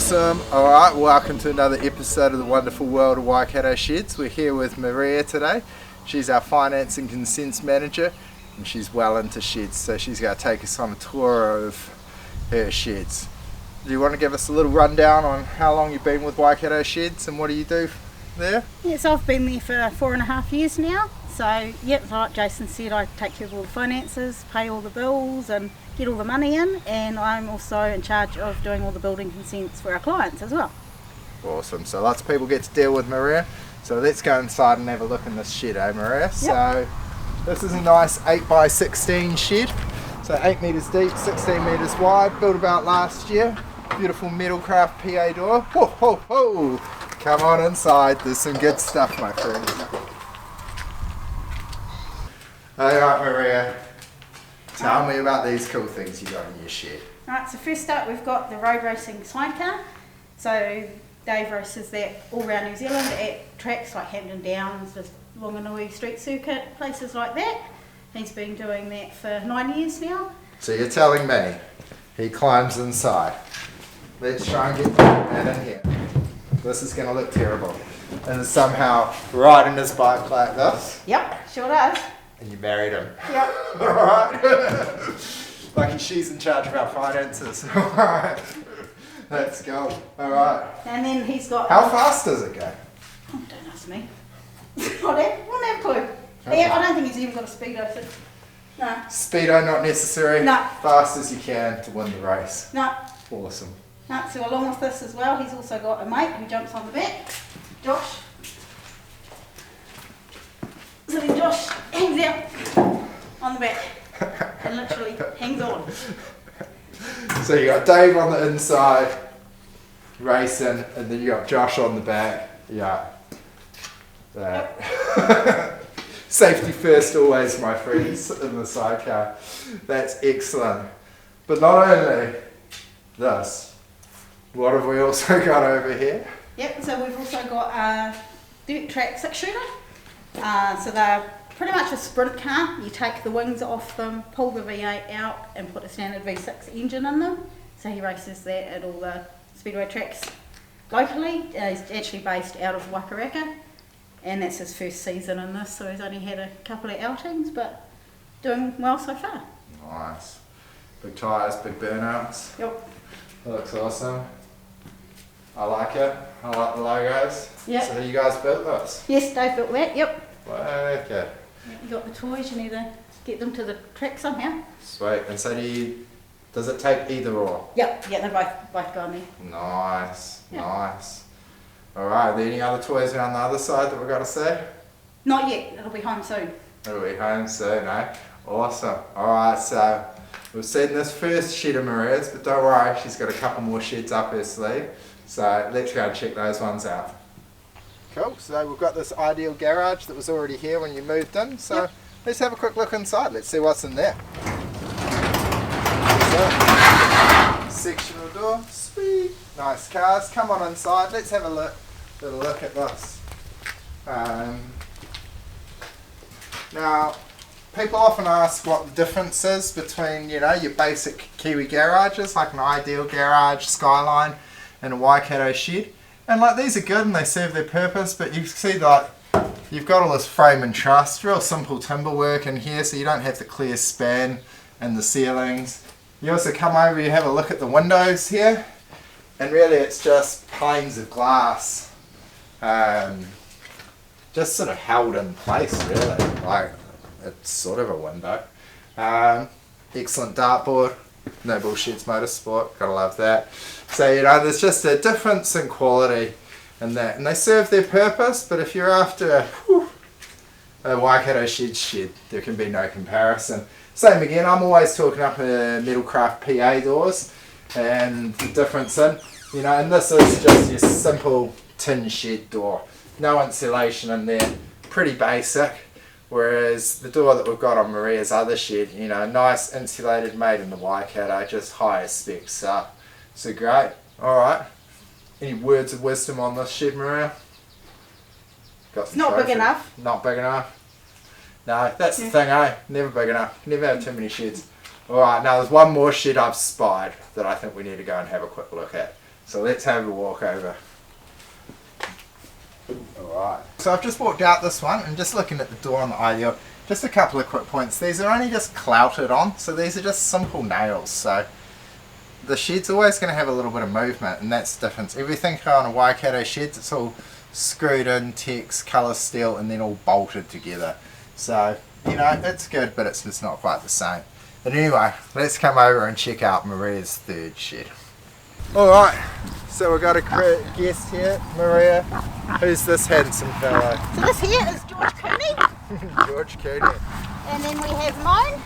Awesome. Alright, welcome to another episode of the wonderful world of Waikato Sheds. We're here with Maria today. She's our finance and consents manager and she's well into sheds, so she's going to take us on a tour of her sheds. Do you want to give us a little rundown on how long you've been with Waikato Sheds and what do you do there? Yes, I've been there for 4.5 years now. So, yep, like Jason said, I take care of all the finances, pay all the bills and get all the money in, and I'm also in charge of doing all the building consents for our clients as well. Awesome. So lots of people get to deal with Maria. So let's go inside and have a look in this shed, eh Maria? Yep. So this is a nice 8x16 shed. So 8 metres deep, 16 metres wide, built about last year. Beautiful metal craft PA door. Whoa, whoa, whoa. Come on inside, there's some good stuff, my friends. Alright Maria, tell me about these cool things you got in your shed. Alright, so first up we've got the road racing sidecar. So Dave races that all around New Zealand at tracks like Hampton Downs, the Whanganui Street Circuit, places like that. He's been doing that for 9 years now. So you're telling me he climbs inside. Let's try and get that in here. This is going to look terrible. And somehow riding his bike like this. Yep, sure does. And you married him. Yep. Alright. Lucky she's in charge of our finances. Alright. Let's go. Alright. And then he's got... How fast does it go? Oh, don't ask me. I don't have a clue. Okay. Yeah, I don't think he's even got a speedo. So... No. Speedo not necessary? No. Fast as you can to win the race? No. Awesome. No, so along with this as well, he's also got a mate who jumps on the back, Josh. So then Josh hangs out on the back and literally hangs on. So you got Dave on the inside racing, and then you got Josh on the back. Yeah. Safety first always, my friends, in the sidecar. That's excellent. But not only this, what have we also got over here? Yep, so we've also got a dirt track 6-shooter. So they're pretty much a sprint car. You take the wings off them, pull the V8 out and put a standard V6 engine in them. So he races that at all the speedway tracks locally. He's actually based out of Waikato and that's his first season in this, so he's only had a couple of outings but doing well so far. Nice. Big tyres, big burnouts. Yep. That looks awesome. I like it. I like the logos. Yep. So you guys built this? Yes, Dave built that, yep. Okay. You got the toys, you need to get them to the track somehow. Sweet. And so does it take either or? Yep, yeah, they're both going there. Nice, yep. Nice. Alright, are there any other toys around the other side that we've got to see? Not yet, it'll be home soon. It'll be home soon, eh? Awesome. Alright, so we've seen this first shed of Maria's, but don't worry, she's got a couple more sheds up her sleeve. So let's go and check those ones out. Cool, so we've got this ideal garage that was already here when you moved in, so yep. Let's have a quick look inside, let's see what's in there. So, sectional door, sweet, nice cars, come on inside, let's have a little look at this. Now, people often ask what the difference is between, you know, your basic Kiwi garages, like an ideal garage, Skyline, and a Waikato shed. And like these are good and they serve their purpose, but you see like you've got all this frame and truss, real simple timber work in here, so you don't have the clear span and the ceilings. You also come over, you have a look at the windows here, and really it's just panes of glass, just sort of held in place really, like it's sort of a window. Excellent dartboard. No Bullshits Motorsport, gotta love that. So, you know, there's just a difference in quality in that. And they serve their purpose, but if you're after a Waikato Sheds shed, there can be no comparison. Same again, I'm always talking up metal craft PA doors and the difference in, you know, and this is just your simple tin shed door. No insulation in there, pretty basic. Whereas the door that we've got on Maria's other shed, you know, nice insulated, made in the Waikato, just higher specs. So great. Alright. Any words of wisdom on this shed, Maria? Got some Not trophy. big enough. Not big enough? No, that's the thing, eh? Never big enough. Never have too many sheds. Alright, now there's one more shed I've spied that I think we need to go and have a quick look at. So let's have a walk over. Alright, so I've just walked out this one and just looking at the door on the ideal. Just a couple of quick points. These are only just clouted on, so these are just simple nails. So the shed's always going to have a little bit of movement, and that's the difference. Everything on a Waikato Sheds, it's all screwed in, text, colour steel, and then all bolted together. So, you know, it's good, but it's just not quite the same. But anyway, let's come over and check out Maria's third shed. Alright, so we've got a guest here, Maria. Who's this handsome fellow? So this here is George Cooney. George Cooney. And then we have Moan.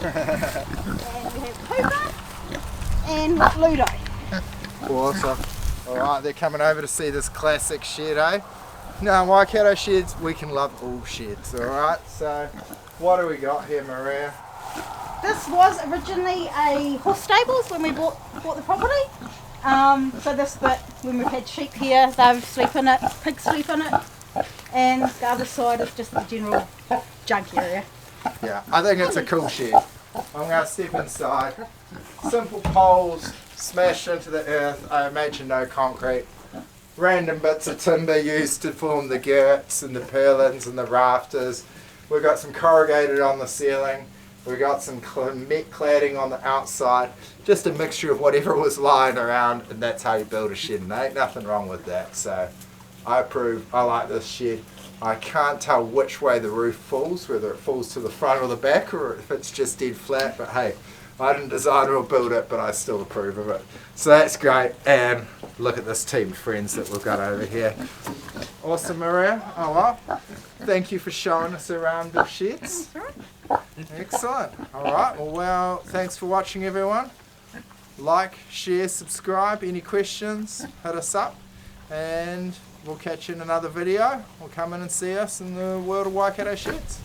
And we have Cooper. And Ludo. Awesome. Alright, they're coming over to see this classic shed, eh? Now, in Waikato Sheds, we can love all sheds, alright? So, what do we got here, Maria? This was originally a horse stables when we bought the property. So this bit, when we've had sheep here, they sleep in it, pigs sleep in it. And the other side is just the general junk area. Yeah, I think it's a cool shed. I'm going to step inside. Simple poles smashed into the earth. I imagine no concrete. Random bits of timber used to form the girts and the purlins and the rafters. We've got some corrugated on the ceiling. We've got some met cladding on the outside. Just a mixture of whatever was lying around, and that's how you build a shed. And there ain't nothing wrong with that. So I approve. I like this shed. I can't tell which way the roof falls, whether it falls to the front or the back, or if it's just dead flat. But hey, I didn't design or build it, but I still approve of it. So that's great. And look at this team of friends that we've got over here. Awesome, Maria. Oh well. Thank you for showing us around the sheds. Excellent. Alright, well, thanks for watching, everyone. Like, share, subscribe. Any questions, hit us up. And we'll catch you in another video. Or come in and see us in the world of Waikato Sheds.